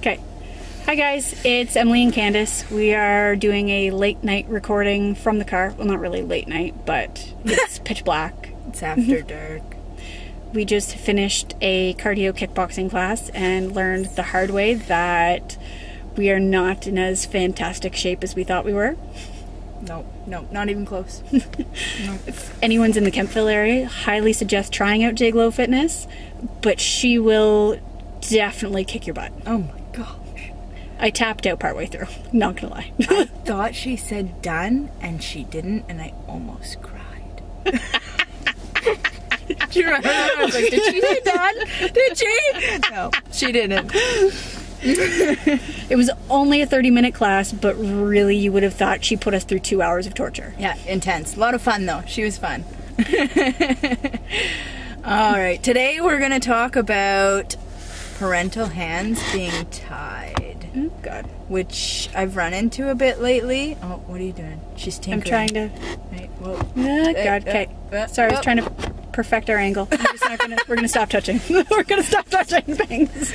Okay. Hi guys, it's Emily and Candace. We are doing a late night recording from the car. Well, not really late night, but it's pitch black. It's after dark. We just finished a cardio kickboxing class and learned the hard way that we are not in as fantastic shape as we thought we were. No, not even close. No. If anyone's in the Kempville area, highly suggest trying out J-Glow Fitness, but she will definitely kick your butt. Oh my gosh. I tapped out partway through, not gonna lie. I thought she said done, and she didn't, and I almost cried. Do you remember that? I was like, did she say done? Did she? No, she didn't. It was only a 30-minute class, but really you would have thought she put us through 2 hours of torture. Yeah, intense. A lot of fun though. She was fun. Alright, today we're going to talk about parental hands being tied. Oh, God. Which I've run into a bit lately. Oh, what are you doing? She's tinkering. I'm trying to... Right, whoa. Oh, God, okay. Sorry, I was trying to perfect our angle. I'm just not gonna, we're going to stop touching. We're going to stop touching things.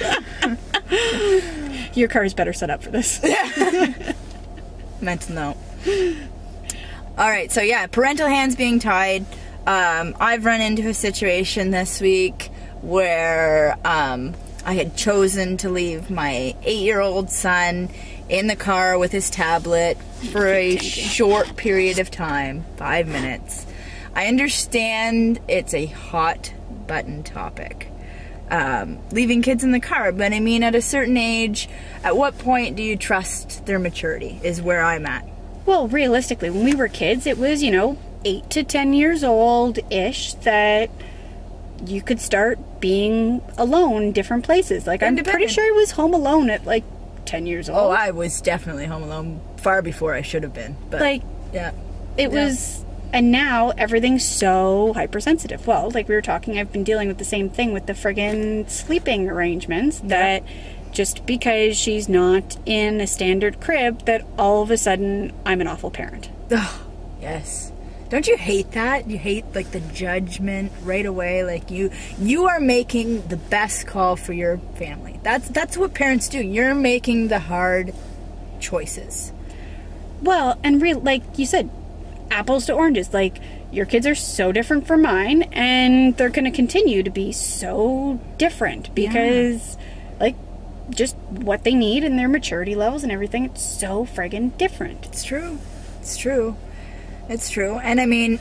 Your car is better set up for this. Mental note. Alright, so yeah, parental hands being tied. I've run into a situation this week where I had chosen to leave my 8-year-old son in the car with his tablet for a short period of time, 5 minutes. I understand it's a hot button topic, leaving kids in the car, but I mean at a certain age, at what point do you trust their maturity is where I'm at. Well, realistically, when we were kids, it was, you know, 8 to 10 years old-ish that you could start being alone different places. Like, I'm pretty sure I was home alone at, like, 10 years old. Oh, I was definitely home alone far before I should have been. But, like, yeah. It was... And now, everything's so hypersensitive. Well, like we were talking, I've been dealing with the same thing with the friggin' sleeping arrangements, that just because she's not in a standard crib, that all of a sudden, I'm an awful parent. Oh, yes. Don't you hate that? You hate, like, the judgment right away. Like, you are making the best call for your family. That's what parents do. You're making the hard choices. Well, and like you said, apples to oranges. Like, your kids are so different from mine, and they're going to continue to be so different because, like, just what they need and their maturity levels and everything, it's so friggin' different. It's true. It's true. It's true. And I mean,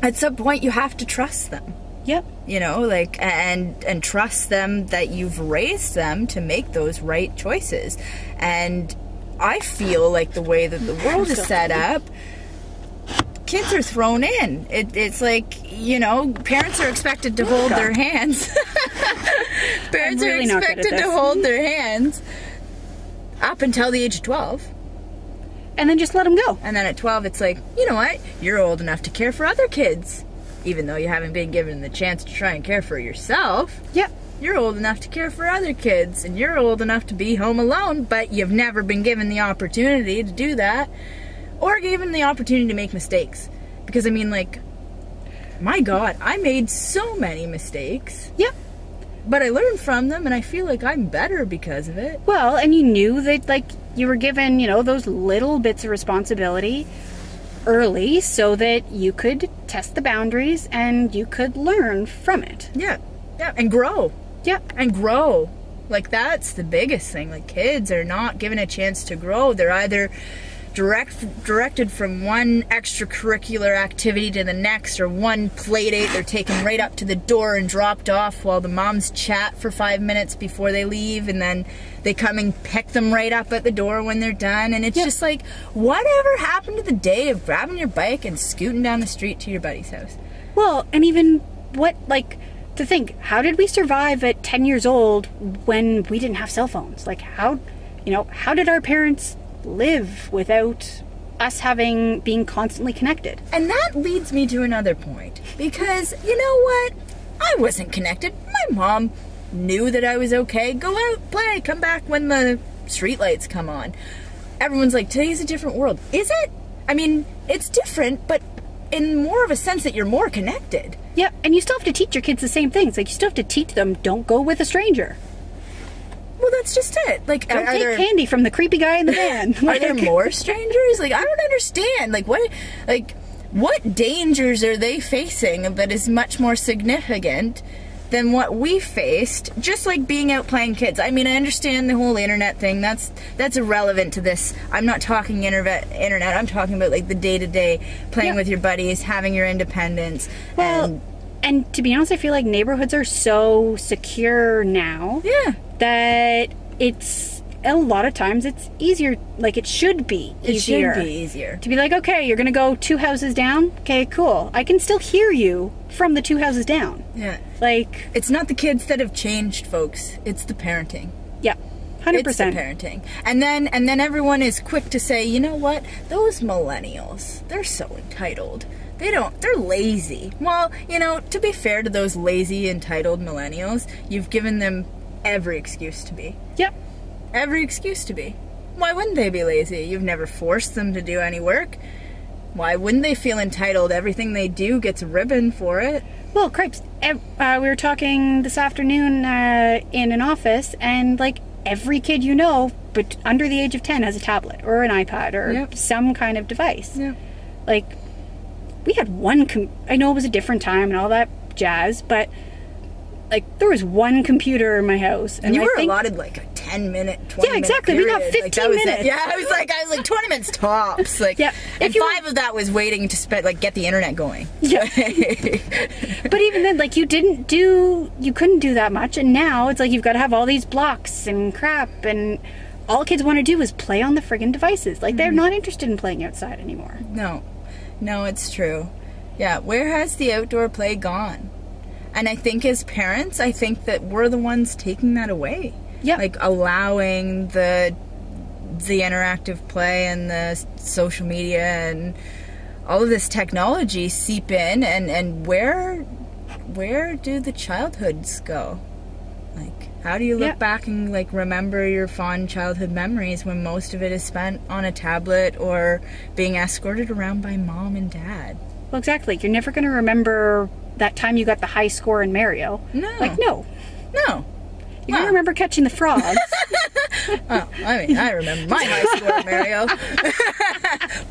at some point you have to trust them. Yep. You know, like, and trust them that you've raised them to make those right choices. And I feel like the way that the world is set up, kids are thrown in. It's like, you know, parents are expected to hold their hands. Parents are expected to hold their hands up until the age of 12. And then just let them go. And then at 12, it's like, you know what? You're old enough to care for other kids. Even though you haven't been given the chance to try and care for yourself. Yep. You're old enough to care for other kids. And you're old enough to be home alone, but you've never been given the opportunity to do that. Or given the opportunity to make mistakes. Because, I mean, like, my God, I made so many mistakes. Yep. But I learned from them, and I feel like I'm better because of it. Well, and you knew that, like, you were given, you know, those little bits of responsibility early so that you could test the boundaries and you could learn from it. Yeah. Yeah, and grow. Yeah. And grow. Like, that's the biggest thing. Like, kids are not given a chance to grow. They're either directed from one extracurricular activity to the next, or one play date they're taken right up to the door and dropped off while the moms chat for 5 minutes before they leave, and then they come and pick them right up at the door when they're done. And it's just like, whatever happened to the day of grabbing your bike and scooting down the street to your buddy's house? Well, and even what, like, to think, how did we survive at 10 years old when we didn't have cell phones? Like, how, you know, how did our parents live without us being constantly connected? And that leads me to another point, because you know what, I wasn't connected. My mom knew that I was okay. Go out, play, come back when the streetlights come on. Everyone's like, today's a different world. Is it? I mean, it's different, but in more of a sense that you're more connected. Yeah, and you still have to teach your kids the same things. Like, you still have to teach them, don't go with a stranger. Well, that's just it. Like, Don't take candy from the creepy guy in the van. Are there more strangers? Like, I don't understand. Like, what dangers are they facing that is much more significant than what we faced, just like being out playing kids? I mean, I understand the whole internet thing. That's irrelevant to this. I'm not talking internet. I'm talking about like the day-to-day playing with your buddies, having your independence. Well, and to be honest, I feel like neighborhoods are so secure now that it's a lot of times it's easier. Like, it should be easier. It should be easier to be like, okay, you're gonna go 2 houses down. Okay, cool. I can still hear you from the 2 houses down. Yeah. Like, it's not the kids that have changed, folks. It's the parenting. Yeah. 100%. It's the parenting. And then everyone is quick to say, you know what? Those millennials, they're so entitled. They're lazy. Well, you know, to be fair to those lazy, entitled millennials, you've given them every excuse to be. Yep. Every excuse to be. Why wouldn't they be lazy? You've never forced them to do any work. Why wouldn't they feel entitled? Everything they do gets a ribbon for it. Well, cripes, we were talking this afternoon in an office, and like every kid you know, but under the age of 10 has a tablet or an iPad or some kind of device. Yep. Like, we had one, I know it was a different time and all that jazz, but like there was one computer in my house. And you were allotted like a 10-minute, 20-minute Yeah, exactly. period. We got 15 minutes. Yeah, I was like 20 minutes tops. Like, yeah. And 5 of that was waiting to get the internet going. Yeah. But even then, like, you couldn't do that much, and now it's like you've got to have all these blocks and crap, and all kids want to do is play on the friggin' devices. Like, they're not interested in playing outside anymore. No, it's true. Yeah, where has the outdoor play gone? And I think as parents, I think that we're the ones taking that away. Yeah. Like, allowing the interactive play and the social media and all of this technology seep in, and where do the childhoods go? Like, how do you look back and like remember your fond childhood memories when most of it is spent on a tablet or being escorted around by mom and dad? Well, exactly. You're never going to remember that time you got the high score in Mario. No. Like, no. You're going to remember catching the frogs. Oh, I mean, I remember my high score in Mario.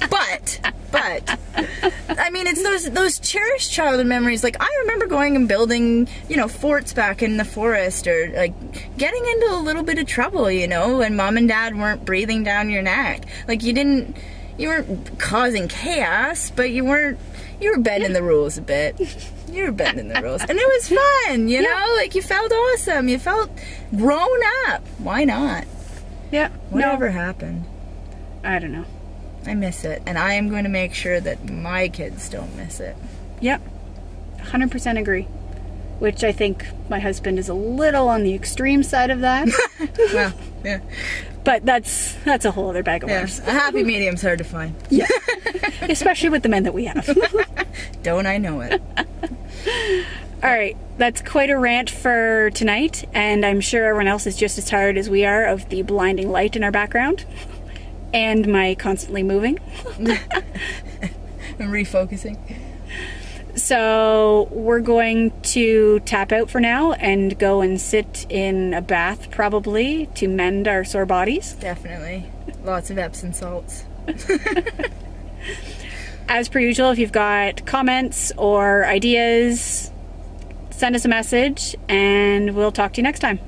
but I mean, it's those cherished childhood memories. Like, I remember going and building, forts back in the forest, or like getting into a little bit of trouble, when mom and dad weren't breathing down your neck. Like, you weren't causing chaos, but you were bending the rules a bit. You were bending the rules. And it was fun, you know? Like, you felt awesome. You felt grown up. Why not? Yeah. Whatever happened? I don't know. I miss it. And I am going to make sure that my kids don't miss it. Yep. 100% agree. Which I think my husband is a little on the extreme side of that. Well, yeah. But that's a whole other bag of worms. A happy medium's hard to find. Yeah. Especially with the men that we have. Don't I know it? All right, that's quite a rant for tonight, and I'm sure everyone else is just as tired as we are of the blinding light in our background and my constantly moving. And refocusing. So we're going to tap out for now and go and sit in a bath, probably, to mend our sore bodies. Definitely. Lots of Epsom salts. As per usual, if you've got comments or ideas, send us a message, and we'll talk to you next time.